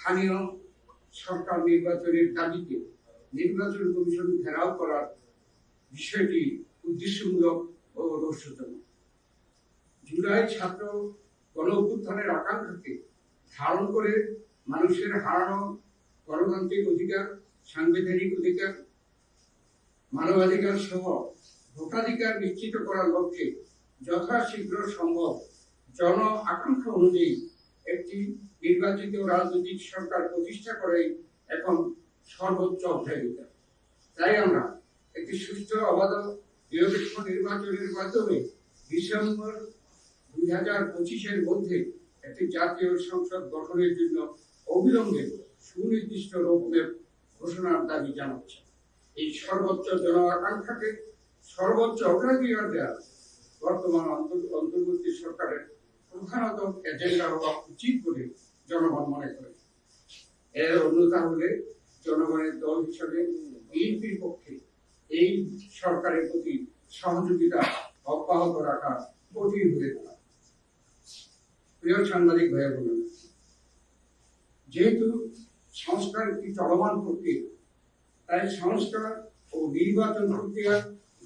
স্থানীয় সরকার নির্বাচনের দাবিতে নির্বাচন কমিশন ঘেরাও করার বিষয়টি উদ্দেশ্যমূলক ও রহস্যজনক। জুলাই ছাত্র গণ অভ্যুত্থানের আকাঙ্ক্ষাকে ধারণ করে মানুষের হারানো গণতান্ত্রিক অধিকার, সাংবিধানিক অধিকার, মানবাধিকার সহ ভোটাধিকার নিশ্চিত করার লক্ষ্যে যথাশীঘ্র সম্ভব জন আকাঙ্ক্ষা অনুযায়ী একটি নির্বাচিত রাজনৈতিক সরকার প্রতিষ্ঠা করাই এখন সর্বোচ্চ অগ্রাধিকার। তাই আমরা একটি সুষ্ঠু অবাধ নিরপেক্ষ নির্বাচনের মাধ্যমে ডিসেম্বর 2025-এর মধ্যে একটি জাতীয় সংসদ গঠনের জন্য অবিলম্বে সুনির্দিষ্ট রোডম্যাপ ঘোষণার দাবি জানাচ্ছে। এই সর্বোচ্চ জন আকাঙ্ক্ষাকে সর্বোচ্চ অগ্রাধিকার দেওয়া বর্তমান অন্তর্বর্তী সরকারের প্রধানত এজেন্ডা হওয়া উচিত বলে জনগণ মনে করে। এর অন্যতা হলে জনগণের দল হিসাবে বিএনপির পক্ষে এই সরকারের প্রতি সহযোগিতা অব্যাহত রাখা কঠিন হয়ে দাঁড়ায়। প্রিয় সাংবাদিক ভাই বোনেরা, যেহেতু সংস্কার একটি চলমান প্রক্রিয়া, তাই সংস্কার ও নির্বাচন প্রক্রিয়া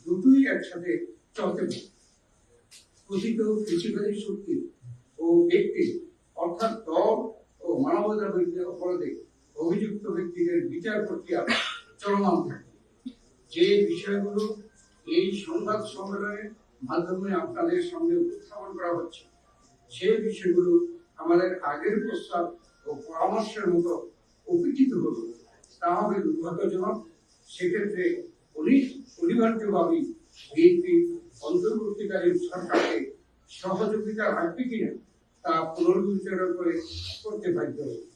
দুটোই একসাথে চলতে পারে। কথিত ফেসিবাদী শক্তি ও ব্যক্তি অর্থাৎ দল ও মানবতা বিরোধী অপরাধে অভিযুক্ত ব্যক্তিদের বিচার প্রক্রিয়া চলমান থাকে। যে বিষয়গুলো এই সংবাদ সম্মেলনের মাধ্যমে আপনাদের সামনে উপস্থাপন করা হচ্ছে, সে বিষয়গুলো আমাদের আগের প্রস্তাব ও পরামর্শের মতো উপেক্ষিত হল, তা হবে দুর্ভাগ্যজনক। সেক্ষেত্রে অনিবার্যভাবেই বিএনপি অন্তর্বর্তীকালীন সরকারকে সহযোগিতা রাখবে কিনা তা পুনর্বিবেচনা করতে বাধ্য হবে।